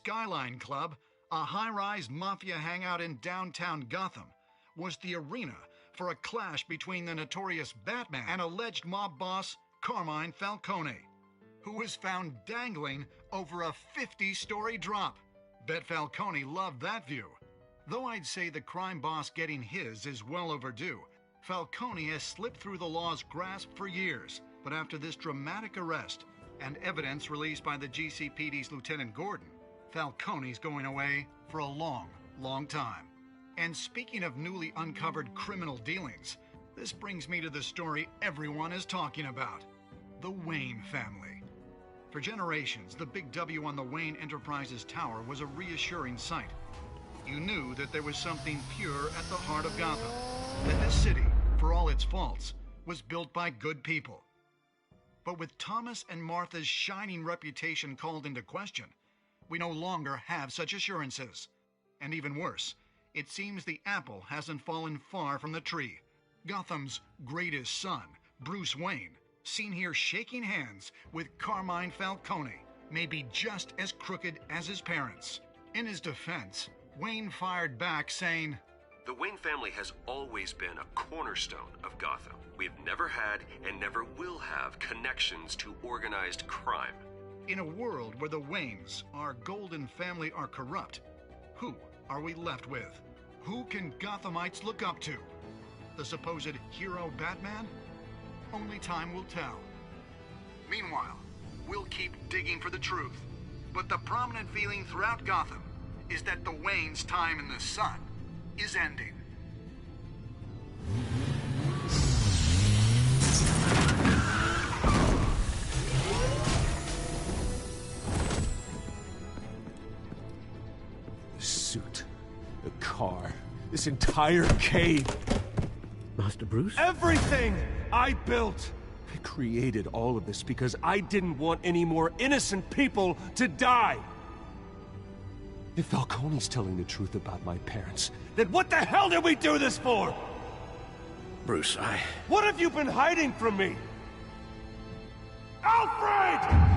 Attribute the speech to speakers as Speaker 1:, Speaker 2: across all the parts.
Speaker 1: Skyline Club, a high-rise mafia hangout in downtown Gotham, was the arena for a clash between the notorious Batman and alleged mob boss Carmine Falcone, who was found dangling over a 50-story drop. Bet Falcone loved that view. Though I'd say the crime boss getting his is well overdue, Falcone has slipped through the law's grasp for years. But after this dramatic arrest and evidence released by the GCPD's Lieutenant Gordon, Falcone's going away for a long, long time. And speaking of newly uncovered criminal dealings, this brings me to the story everyone is talking about: the Wayne family. For generations, the big W on the Wayne Enterprises tower was a reassuring sight. You knew that there was something pure at the heart of Gotham, that this city, for all its faults, was built by good people. But with Thomas and Martha's shining reputation called into question, we no longer have such assurances. And even worse, it seems the apple hasn't fallen far from the tree. Gotham's greatest son, Bruce Wayne, seen here shaking hands with Carmine Falcone, may be just as crooked as his parents. In his defense, Wayne fired back saying,
Speaker 2: "The Wayne family has always been a cornerstone of Gotham. We've never had and never will have connections to organized crime."
Speaker 1: In a world where the Waynes, our golden family, are corrupt, who are we left with? Who can Gothamites look up to? The supposed hero Batman? Only time will tell. Meanwhile, we'll keep digging for the truth. But the prominent feeling throughout Gotham is that the Waynes' time in the sun is ending.
Speaker 3: The suit, the car, this entire cave.
Speaker 4: Master Bruce?
Speaker 3: Everything I built! I created all of this because I didn't want any more innocent people to die! If Falcone's telling the truth about my parents, then what the hell did we do this for?
Speaker 4: Bruce,
Speaker 3: What have you been hiding from me? Alfred!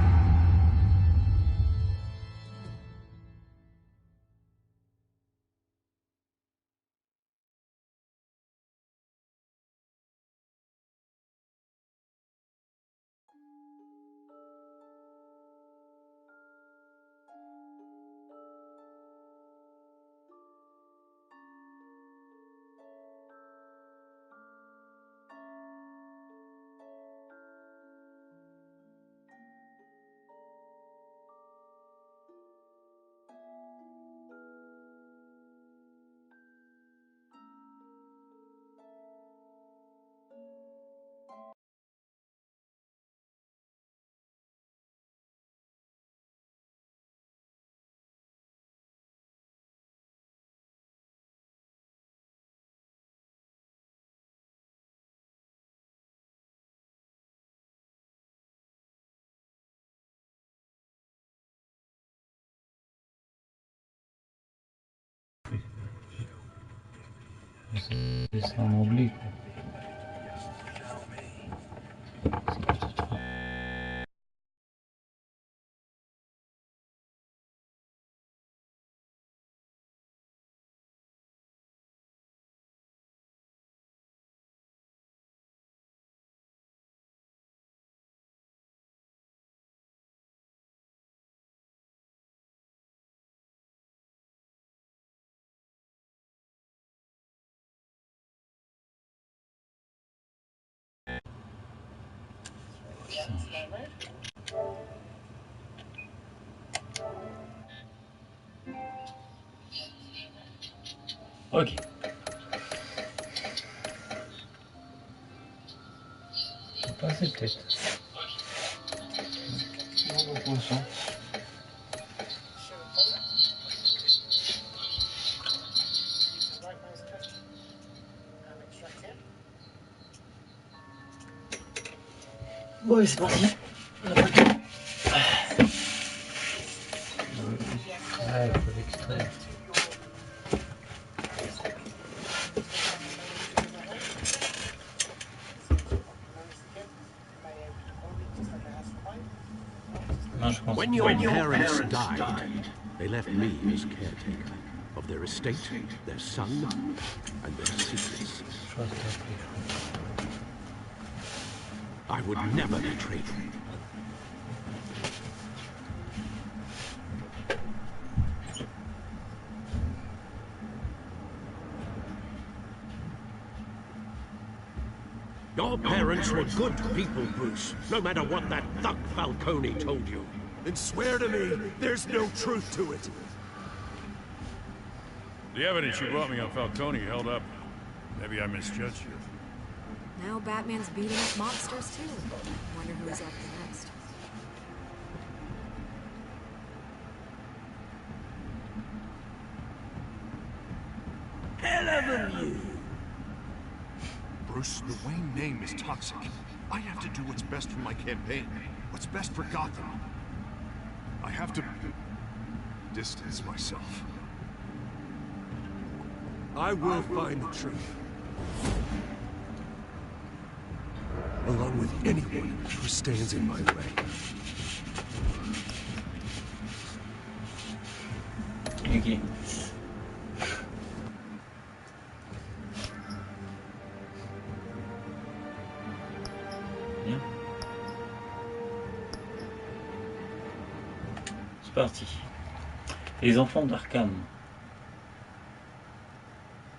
Speaker 5: C'est en anglais quoi. Ok. C'est pas assez peut-être. Non, on poisson.
Speaker 4: Bon, c'est parti.
Speaker 5: Ouais, il faut l'extraire. Non, je pense
Speaker 3: When your parents died,
Speaker 4: They left me as caretaker of their estate, their son, and their secrets. I would never betray them. Your parents were good people, Bruce, no matter what that thug Falcone told you.
Speaker 3: Then swear to me there's no truth to it.
Speaker 6: The evidence you brought me on Falcone held up. Maybe I misjudged you.
Speaker 7: Now Batman's beating up mobsters too. Wonder who's up next.
Speaker 4: Hell of a view.
Speaker 3: Bruce, the Wayne name is toxic. I have to do what's best for my campaign. What's best for Gotham. I have to distance myself. I will find the truth. Along with anyone who stands in my way.
Speaker 5: Ok. Bien. C'est parti. Les enfants d'Arkham.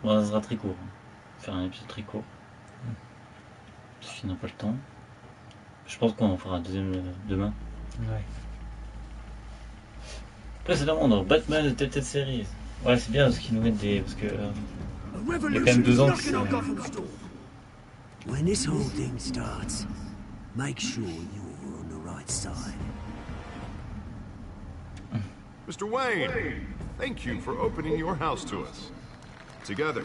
Speaker 5: Bon, ça sera très court. Faire un épisode très court. Parce qu'on n'a pas le temps. Je pense qu'on en fera un deuxième demain. Ouais. Précédemment dans Batman de Telltale Series. Ouais, c'est bien parce qu'ils nous mettent des. Parce que. Il y a quand même 2 ans que c'est.
Speaker 4: When this whole thing starts, make sure you're on the right side.
Speaker 8: Mr. Wayne, thank you for opening your house to us. Together,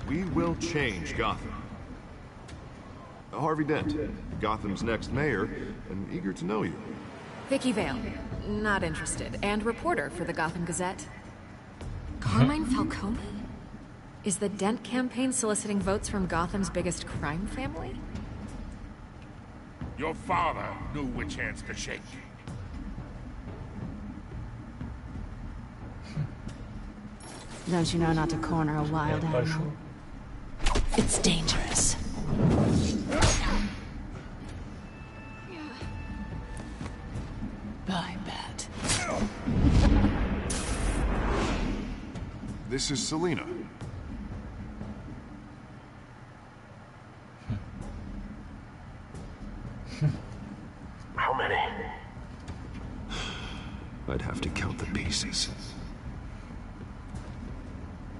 Speaker 8: we will change Gotham. Harvey Dent, Gotham's next mayor, and eager to know you.
Speaker 7: Vicky Vale, not interested, and reporter for the Gotham Gazette. Carmine Falcone? Is the Dent campaign soliciting votes from Gotham's biggest crime family?
Speaker 9: Your father knew which hands to shake.
Speaker 10: Don't you know not to corner a wild animal? It's dangerous. Bye, Bat.
Speaker 8: This is Selina.
Speaker 3: How many? I'd have to count the pieces.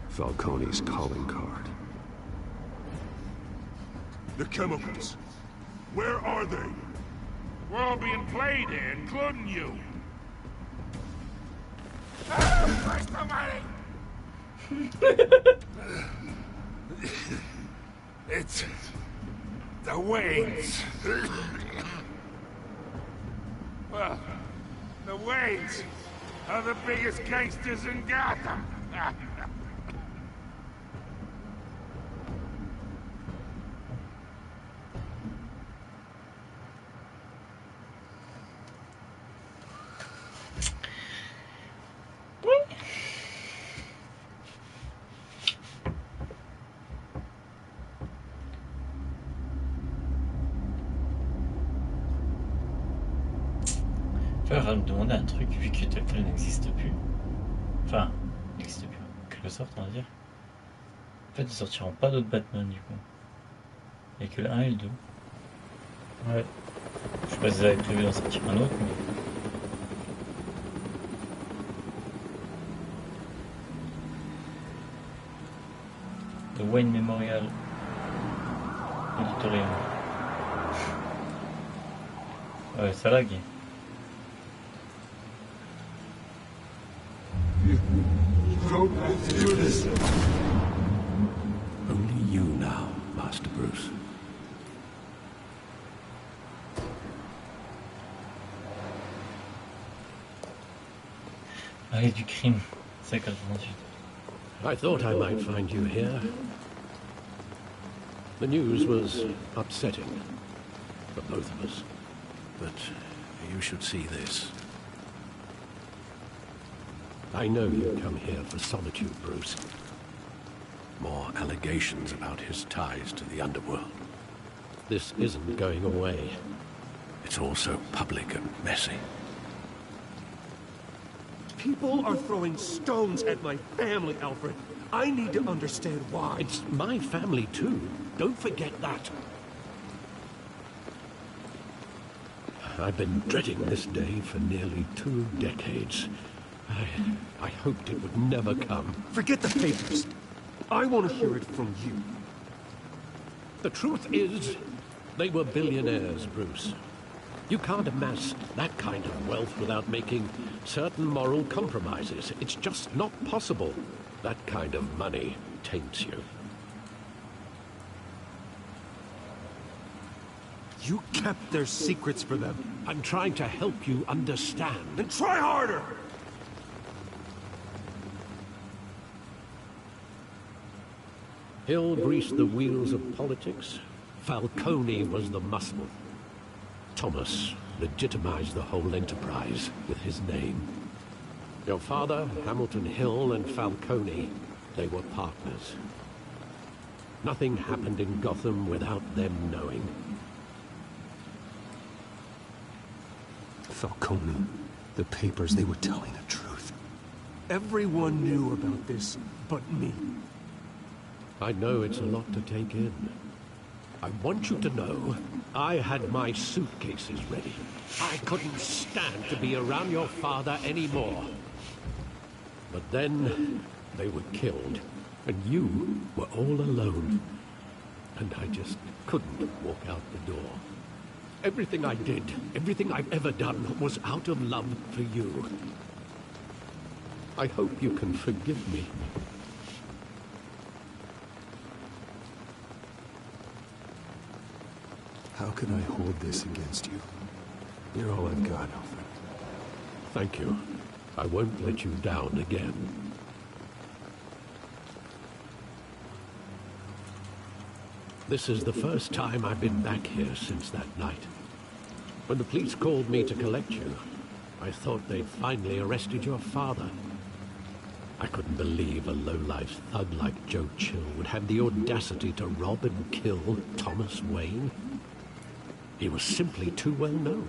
Speaker 3: Falcone's calling card. The chemicals. Where are they?
Speaker 9: We're all being played here, including you. Where's the money? It's the Waynes. Well, the Waynes are the biggest gangsters in Gotham.
Speaker 5: Je vais me demander un truc, vu que Telltale n'existe plus. Enfin, n'existe plus, en quelque sorte, on va dire. En fait, ils sortiront pas d'autres Batman, du coup. Il n'y a que le 1 et le 2. Ouais. Je sais pas si ils avaient prévu d'en sortir un autre, mais... The Wayne Memorial Auditorium. Ouais, ça lag.
Speaker 3: Do this.
Speaker 4: Only you now, Master Bruce.
Speaker 5: Ah, et du crime. C'est 98.
Speaker 4: I thought I might find you here. The news was upsetting for both of us. But you should see this. I know you come here for solitude, Bruce. More allegations about his ties to the underworld. This isn't going away. It's all so public and messy.
Speaker 3: People are throwing stones at my family, Alfred. I need to understand why.
Speaker 4: It's my family, too. Don't forget that. I've been dreading this day for nearly 2 decades. I hoped it would never come.
Speaker 3: Forget the papers. I want to hear it from you.
Speaker 4: The truth is, they were billionaires, Bruce. You can't amass that kind of wealth without making certain moral compromises. It's just not possible. That kind of money taints you.
Speaker 3: You kept their secrets for them.
Speaker 4: I'm trying to help you understand.
Speaker 3: Then try harder!
Speaker 4: Hill greased the wheels of politics. Falcone was the muscle. Thomas legitimized the whole enterprise with his name. Your father, Hamilton Hill, and Falcone, they were partners. Nothing happened in Gotham without them knowing.
Speaker 3: Falcone, the papers, they were telling the truth. Everyone knew about this but me.
Speaker 4: I know it's a lot to take in. I want you to know, I had my suitcases ready. I couldn't stand to be around your father anymore. But then, they were killed, and you were all alone. And I just couldn't walk out the door. Everything I did, everything I've ever done, was out of love for you. I hope you can forgive me.
Speaker 3: How can I hold this against you? You're all I've got, Alfred.
Speaker 4: Thank you. I won't let you down again. This is the first time I've been back here since that night. When the police called me to collect you, I thought they'd finally arrested your father. I couldn't believe a low-life thug like Joe Chill would have the audacity to rob and kill Thomas Wayne. He was simply too well known.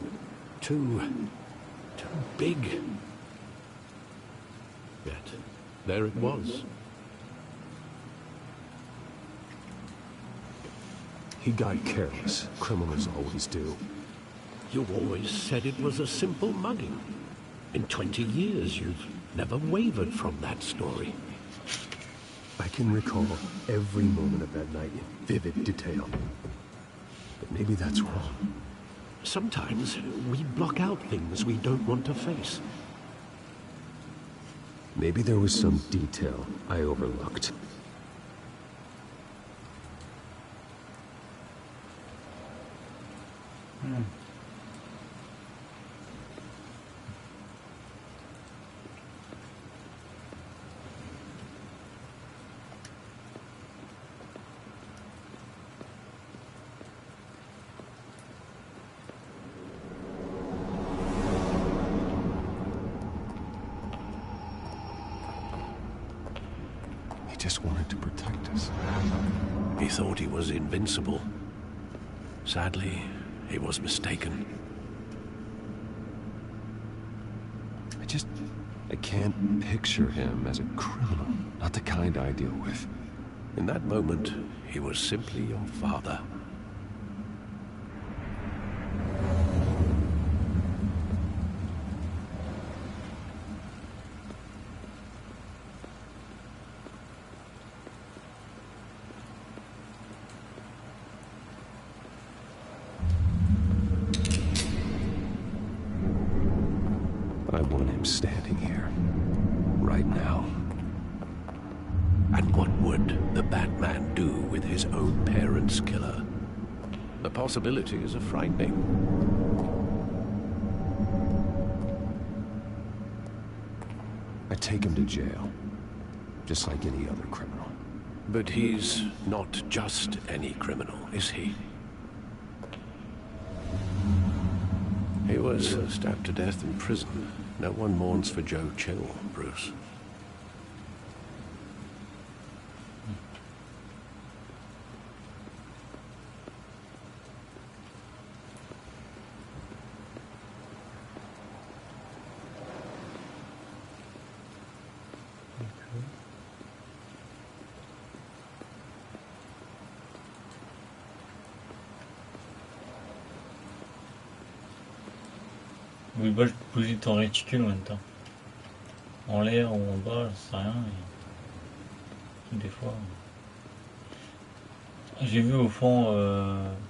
Speaker 4: Too big. Yet, there it was.
Speaker 3: He got careless. Criminals always do.
Speaker 4: You always said it was a simple mugging. In 20 years, you've never wavered from that story.
Speaker 3: I can recall every moment of that night in vivid detail. But maybe that's wrong.
Speaker 4: Sometimes we block out things we don't want to face.
Speaker 3: Maybe there was some detail I overlooked. Just wanted to protect us.
Speaker 4: He thought he was invincible. Sadly, he was mistaken.
Speaker 3: I can't picture him as a criminal. Not the kind I deal with.
Speaker 4: In that moment, he was simply your father.
Speaker 3: I want him standing here, right now.
Speaker 4: And what would the Batman do with his own parents' killer? The possibilities are frightening.
Speaker 3: I take him to jail, just like any other criminal.
Speaker 4: But he's not just any criminal, is he? He was stabbed to death in prison. No one mourns for Joe Chill, Bruce.
Speaker 5: Oui, bah, je peux poser ton réticule en même temps. En l'air ou en bas, je sais rien. Et... des fois. J'ai vu au fond,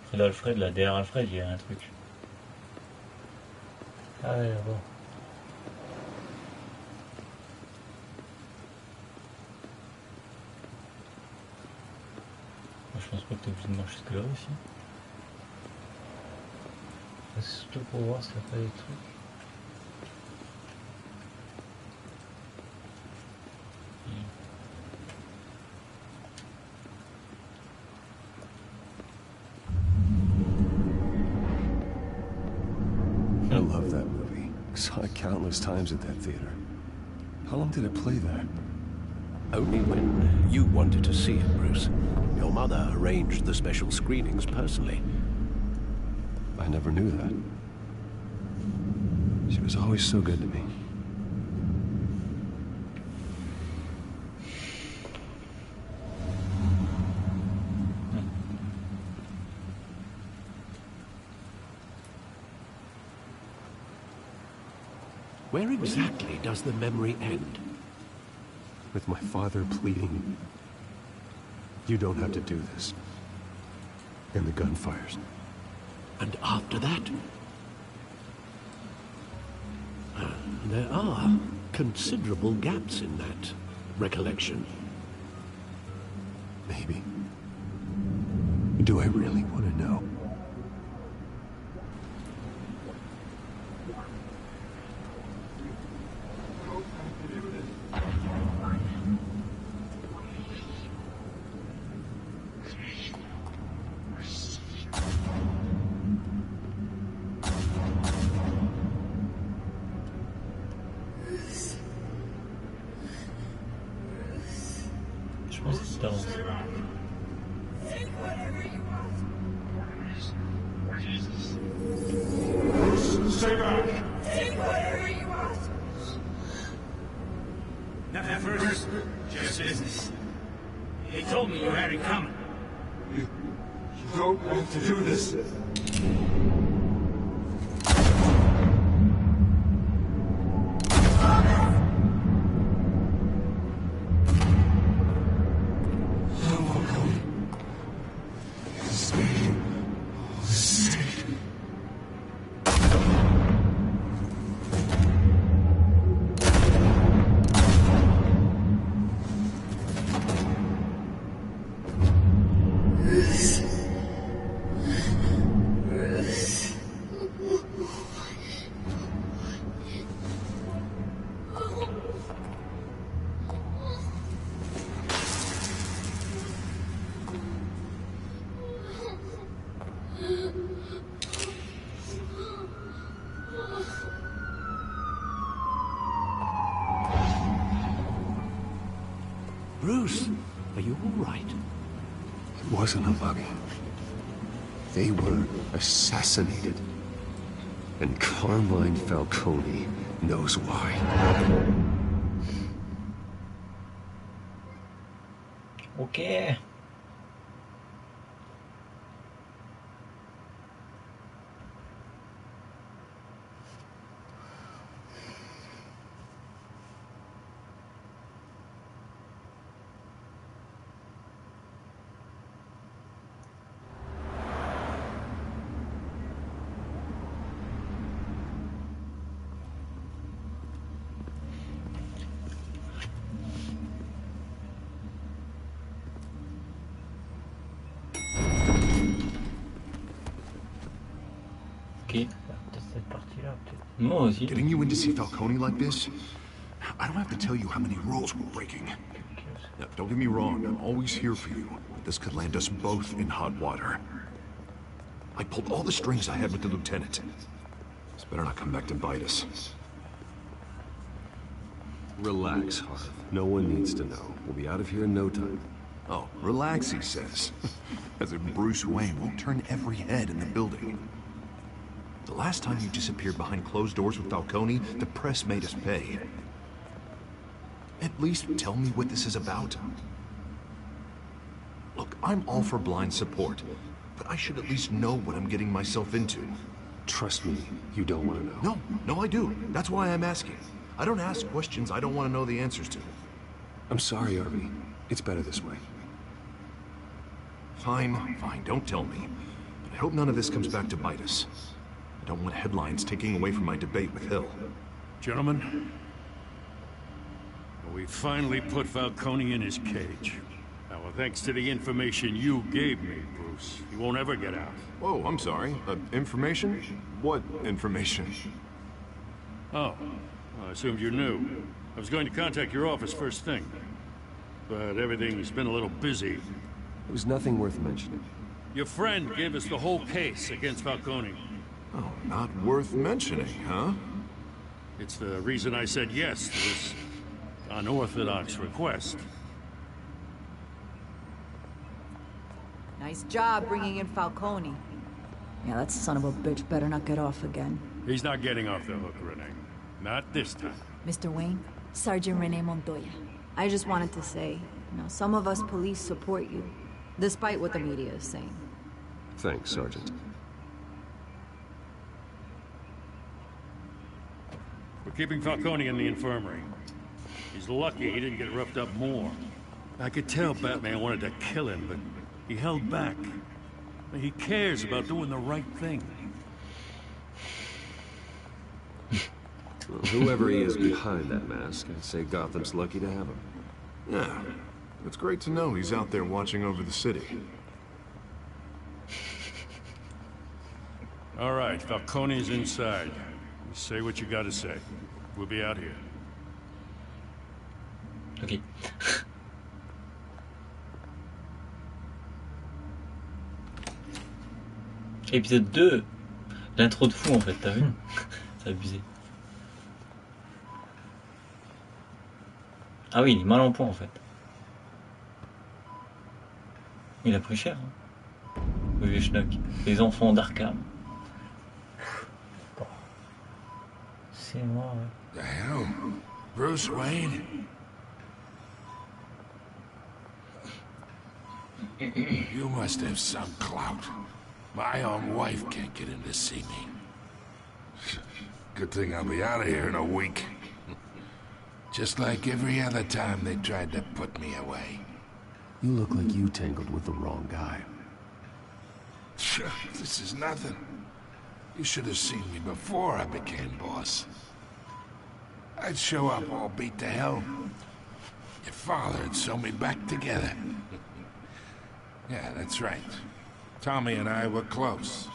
Speaker 5: près d'Alfred, là, derrière Alfred, il y a un truc. Ah ouais, bon. Moi, je pense pas que t'es obligé de marcher jusque là aussi. C'est surtout pour voir s'il n'y a pas des trucs.
Speaker 3: I love that movie. Saw it countless times at that theater. How long did it play there?
Speaker 4: Only when you wanted to see it, Bruce. Your mother arranged the special screenings personally.
Speaker 3: I never knew that. She was always so good to me.
Speaker 4: Where exactly does the memory end?
Speaker 3: With my father pleading, "You don't have to do this." And the gun fires.
Speaker 4: And after that? There are considerable gaps in that recollection.
Speaker 3: Maybe. Do I really want to know?
Speaker 5: Je pense que c'est avant.
Speaker 9: Stay back! Take whatever you want! Nothing first, just business. He told me you had it coming. You don't have to do this.
Speaker 4: Bruce, are you all right?
Speaker 3: It wasn't a bug. They were assassinated. And Carmine Falcone knows why.
Speaker 5: Ok. Ok, peut-être cette partie-là, peut-être. Moi aussi.
Speaker 8: Getting you in to see Falcone like this? I don't have to tell you how many rules we're breaking. Now, don't get me wrong, I'm always here for you, but this could land us both in hot water. I pulled all the strings I had with the lieutenant. This better not come back to bite us.
Speaker 3: Relax, Harv. No one needs to know. We'll be out of here in no time.
Speaker 8: Oh, relax, he says. As if Bruce Wayne won't turn every head in the building. The last time you disappeared behind closed doors with Falcone, the press made us pay. At least tell me what this is about. Look, I'm all for blind support, but I should at least know what I'm getting myself into.
Speaker 3: Trust me, you don't want to know.
Speaker 8: No, I do. That's why I'm asking. I don't ask questions I don't want to know the answers to.
Speaker 3: I'm sorry, Harvey. It's better this way.
Speaker 8: Fine, don't tell me. But I hope none of this comes back to bite us. I don't want headlines taking away from my debate with Hill.
Speaker 6: Gentlemen, we finally put Falcone in his cage. Now, thanks to the information you gave me, Bruce, he won't ever get out.
Speaker 8: Whoa, I'm sorry. Information? What information?
Speaker 6: Oh, well, I assumed you knew. I was going to contact your office first thing, but everything's been a little busy.
Speaker 3: It was nothing worth mentioning.
Speaker 6: Your friend gave us the whole case against Falcone.
Speaker 8: Oh, not worth mentioning, huh?
Speaker 6: It's the reason I said yes to this unorthodox request.
Speaker 11: Nice job bringing in Falcone.
Speaker 10: Yeah, that son of a bitch better not get off again.
Speaker 6: He's not getting off the hook, Renee. Not this time.
Speaker 10: Mr. Wayne, Sergeant Renee Montoya.
Speaker 11: I just wanted to say, some of us police support you, despite what the media is saying.
Speaker 3: Thanks, Sergeant.
Speaker 6: We're keeping Falcone in the infirmary. He's lucky he didn't get roughed up more. I could tell Batman wanted to kill him, but he held back. He cares about doing the right thing.
Speaker 3: Well, whoever he is behind that mask, I'd say Gotham's lucky to have him.
Speaker 8: Yeah, it's great to know he's out there watching over the city.
Speaker 6: All right, Falcone's inside. You say what you gotta say. We'll be out here.
Speaker 5: Ok. Épisode 2. L'intro de fou en fait, t'as vu? C'est abusé. Ah oui, il est mal en point en fait. Il a pris cher. Hein. Le vieux schnock. Les enfants d'Arkham. C'est moi, ouais.
Speaker 9: The hell? Bruce Wayne? You must have some clout. My own wife can't get in to see me. Good thing I'll be out of here in a week. Just like every other time they tried to put me away.
Speaker 3: You look like you tangled with the wrong guy.
Speaker 9: This is nothing. You should have seen me before I became boss. I'd show up all beat to hell. Your father'd sew me back together. Yeah, that's right. Tommy and I were close.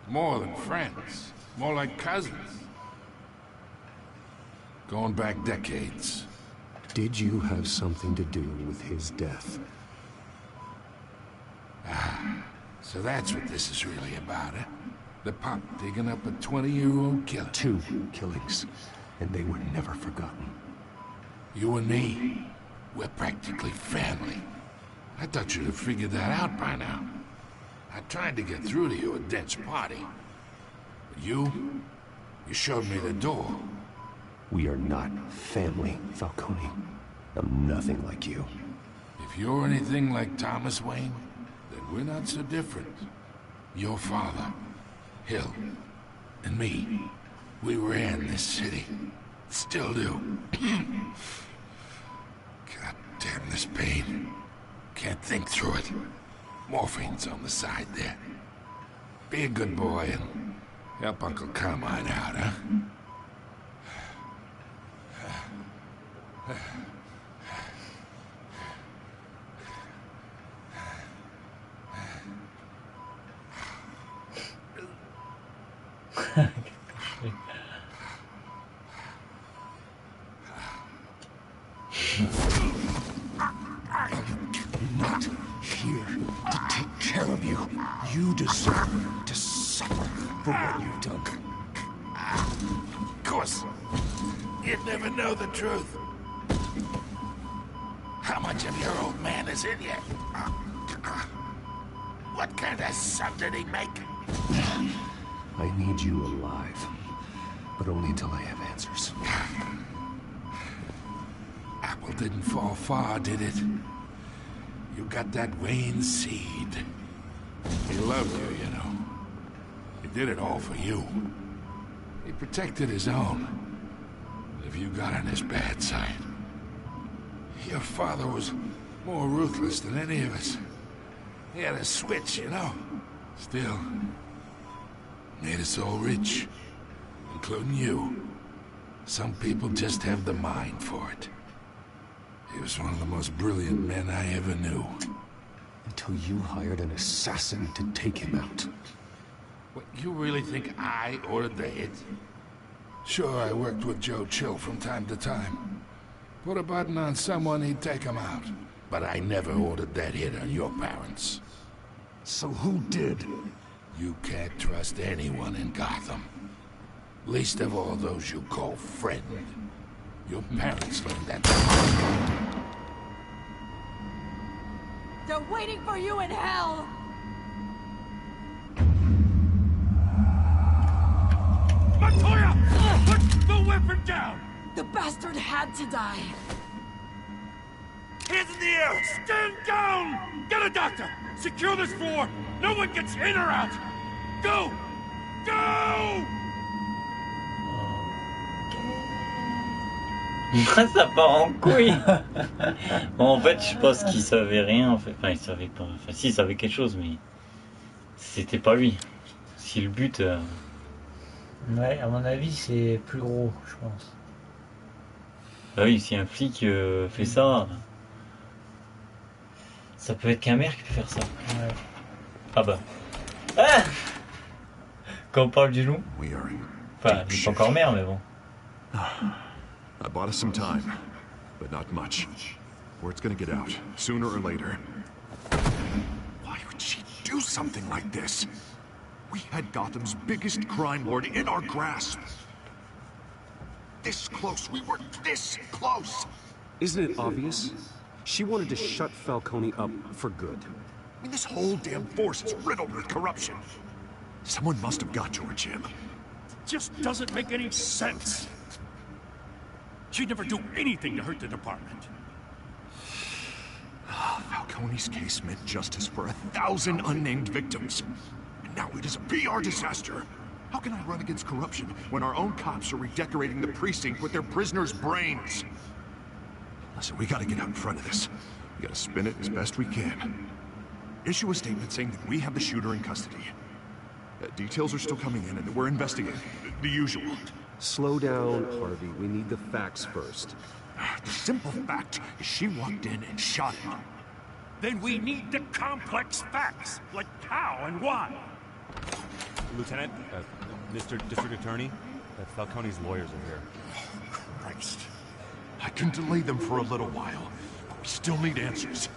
Speaker 9: More than friends. More like cousins. Going back decades.
Speaker 3: Did you have something to do with his death?
Speaker 9: Ah, so that's what this is really about, huh? The pop digging up a 20-year-old killer.
Speaker 3: 2 killings, and they were never forgotten.
Speaker 9: You and me, we're practically family. I thought you'd have figured that out by now. I tried to get through to you at Dent's party. But you showed me the door.
Speaker 3: We are not family, Falcone. I'm nothing like you.
Speaker 9: If you're anything like Thomas Wayne, then we're not so different. Your father, Hill, and me, we ran this city. Still do. God damn this pain. Can't think through it. Morphine's on the side there. Be a good boy and help Uncle Carmine out, huh?
Speaker 3: Not here to take care of you. You deserve to suffer for what you've done.
Speaker 9: Of course. you'd never know the truth. How much of your old man is in you? What kind of son did he make?
Speaker 3: I need you alive, but only until I have answers.
Speaker 9: Apple didn't fall far, did it? You got that Wayne seed. He loved you, you know. He did it all for you. He protected his own. But if you got on his bad side, your father was more ruthless than any of us. He had a switch, you know. Still, made us all rich, including you. Some people just have the mind for it. He was one of the most brilliant men I ever knew.
Speaker 3: Until you hired an assassin to take him out.
Speaker 9: What, you really think I ordered the hit? Sure, I worked with Joe Chill from time to time. Put a button on someone, he'd take him out. But I never ordered that hit on your parents.
Speaker 3: So who did?
Speaker 9: You can't trust anyone in Gotham. Least of all those you call friend. Your parents learned that.
Speaker 11: They're waiting for you in hell!
Speaker 6: Montoya! Put the weapon down!
Speaker 11: The bastard had to die.
Speaker 6: Hands in the air! Stand down! Get a doctor! Secure this floor! No one gets in or out! Go! Go!
Speaker 5: Ça part en couille. Bon, en fait, je pense qu'il savait rien. En fait, enfin, il savait pas. Enfin, si, il savait quelque chose, mais c'était pas lui. Si le but.
Speaker 12: Ouais, à mon avis, c'est plus gros, je pense.
Speaker 5: Bah oui, si un flic fait ça, ça peut être qu'un maire qui peut faire ça.
Speaker 12: Ouais.
Speaker 5: Ah bah. Ah, quand on parle du loup. Enfin, il est pas encore maire, mais bon.
Speaker 8: I bought us some time, but not much. Word's gonna get out, sooner or later. Why would she do something like this? We had Gotham's biggest crime lord in our grasp. This close, we were this close!
Speaker 3: Isn't it obvious? She wanted to shut Falcone up for good.
Speaker 8: I mean, this whole damn force is riddled with corruption. Someone must have got to her, Jim.
Speaker 6: Just doesn't make any sense. She'd never do anything to hurt the department.
Speaker 8: Falcone's case meant justice for 1,000 unnamed victims. And now it is a PR disaster. How can I run against corruption when our own cops are redecorating the precinct with their prisoners' brains? Listen, we gotta get out in front of this. We gotta spin it as best we can. Issue a statement saying that we have the shooter in custody. Details are still coming in and we're investigating. The usual.
Speaker 3: Slow down, Harvey. We need the facts first.
Speaker 8: The simple fact is she walked in and shot him.
Speaker 6: Then we need the complex facts, like how and why.
Speaker 13: Lieutenant, Mr. District Attorney, Falcone's lawyers are here.
Speaker 8: Oh, Christ. I can delay them for a little while, but we still need answers.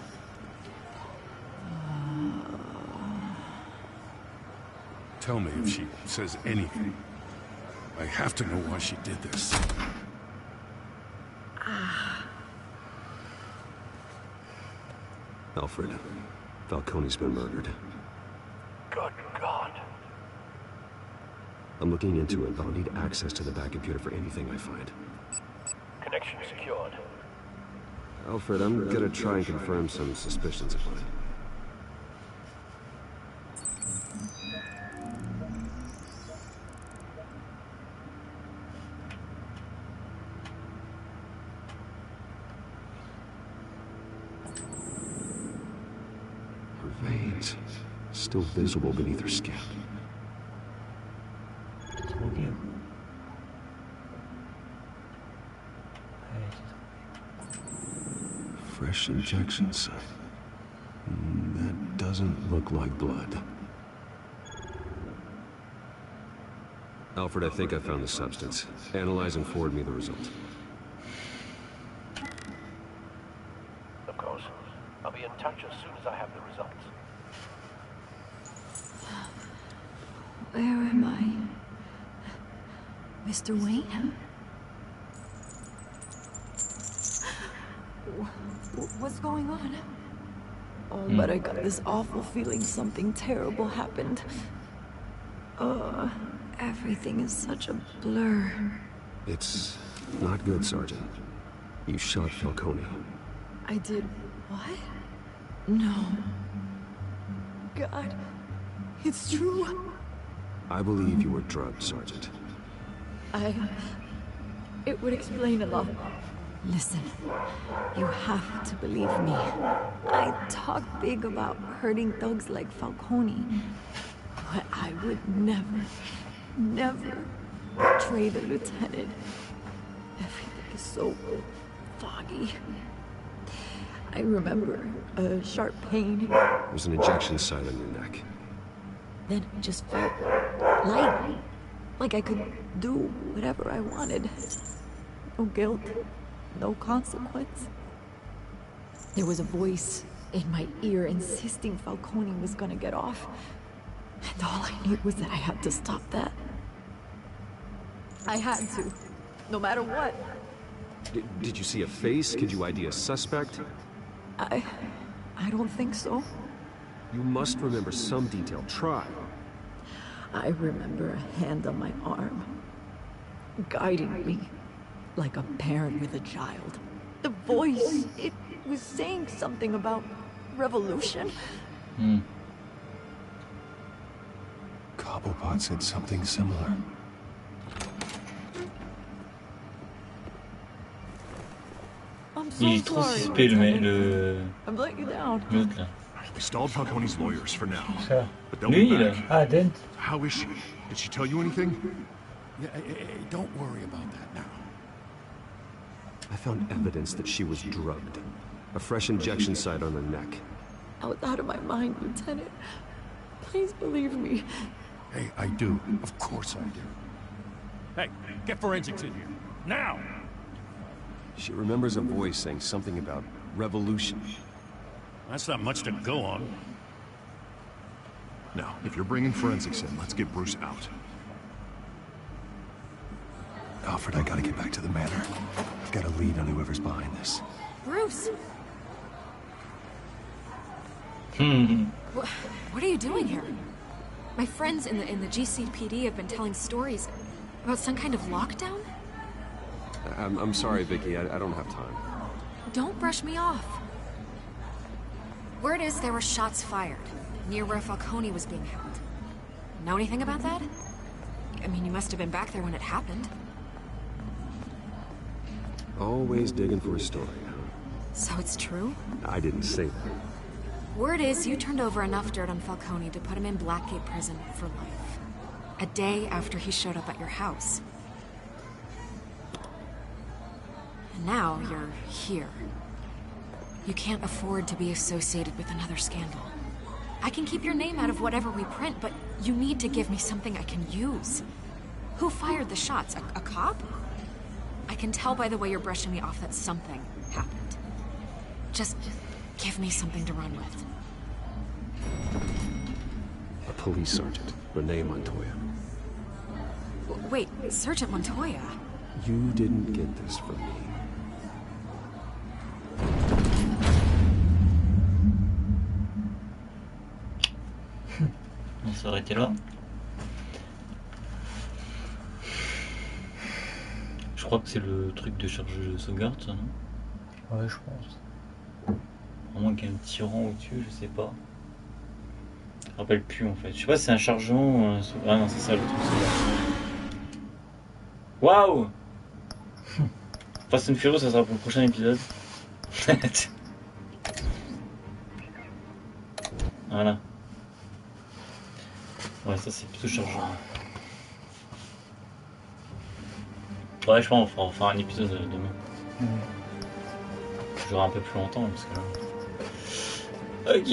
Speaker 9: Tell me if she says anything. I have to know why she did this.
Speaker 3: Alfred, Falcone's been murdered.
Speaker 6: Good God.
Speaker 3: I'm looking into it, but I'll need access to the back computer for anything I find.
Speaker 6: Connection secured.
Speaker 3: Alfred, I'm gonna try and confirm some suspicions of mine. Her veins, still visible beneath her skin. Fresh injection site. That doesn't look like blood. Alfred, I think I found the substance. Analyze and forward me the result.
Speaker 6: Of course. I'll be in touch as soon as I have the results.
Speaker 11: Where am I? Mr. Wayne? What's going on? Oh, but I got this awful feeling something terrible happened. Everything is such a blur.
Speaker 3: It's not good, Sergeant. You shot Falcone.
Speaker 11: I did what? No. God, it's true.
Speaker 3: I believe you were drugged, Sergeant.
Speaker 11: It would explain a lot. Listen, you have to believe me. I talk big about hurting thugs like Falcone, but I would never betray the lieutenant. Everything is so foggy. I remember a sharp pain.
Speaker 3: There's an injection site on your neck.
Speaker 11: Then it just felt light. Like I could do whatever I wanted. No guilt, no consequence. There was a voice in my ear insisting Falcone was gonna get off. And all I knew was that I had to stop that. I had to, no matter what.
Speaker 3: Did you see a face? Could you ID a suspect?
Speaker 11: I don't think so.
Speaker 3: You must remember some detail. Try.
Speaker 11: I remember a hand on my arm, guiding me like a parent with a child. The voice, it was saying something about revolution.
Speaker 8: Cobblepot said something similar.
Speaker 11: I'm so
Speaker 5: Il est trop
Speaker 11: sorry,
Speaker 5: suspect le
Speaker 11: I've let you down.
Speaker 5: l'autre là.
Speaker 8: We stalled Falcone's lawyers for now.
Speaker 12: Ça.
Speaker 8: But they'll
Speaker 12: Lui,
Speaker 8: be
Speaker 12: là.
Speaker 8: back.
Speaker 12: Ah, Dent.
Speaker 8: How is she? Did she tell you anything? Yeah, don't worry about that now.
Speaker 3: I found evidence that she was drugged. A fresh injection site on her neck.
Speaker 11: I was out of my mind, Lieutenant. Please believe me.
Speaker 8: Hey, I do. Of course I do.
Speaker 6: Hey, get forensics in here. Now!
Speaker 3: She remembers a voice saying something about revolution.
Speaker 6: That's not much to go on.
Speaker 8: Now, if you're bringing forensics in, let's get Bruce out. Alfred, I gotta get back to the manor. I've got a lead on whoever's behind this.
Speaker 7: Bruce! What are you doing here? My friends in the GCPD have been telling stories about some kind of lockdown?
Speaker 3: I'm sorry, Vicky. I don't have time.
Speaker 7: Don't brush me off. Word is there were shots fired near where Falcone was being held. Know anything about that? I mean, you must have been back there when it happened.
Speaker 3: Always digging for a story, huh?
Speaker 7: So it's true?
Speaker 3: I didn't say that.
Speaker 7: Word is you turned over enough dirt on Falcone to put him in Blackgate Prison for life. A day after he showed up at your house. And now you're here. You can't afford to be associated with another scandal. I can keep your name out of whatever we print, but you need to give me something I can use. Who fired the shots? A cop? I can tell by the way you're brushing me off that something happened. Just give me something to run with.
Speaker 3: A police sergeant, Renee Montoya.
Speaker 7: Wait, Sergeant Montoya?
Speaker 3: You didn't get this from me.
Speaker 5: On s'est arrêté là. Je crois que c'est le truc de charge de sauvegarde, ça, non?
Speaker 12: Ouais, je pense.
Speaker 5: À moins qu'il y ait un petit rang au-dessus, je sais pas. Je me rappelle plus en fait. Je sais pas si c'est un chargement ou un sauvegarde. Ah non, c'est ça le truc sauvegarde. Waouh! Fast and Furious, ça sera pour le prochain épisode. Voilà. Ouais, ça c'est plutôt chargeant. Ouais, je pense qu'on fera un épisode demain. Je jouerai un peu plus longtemps parce que là... Ok.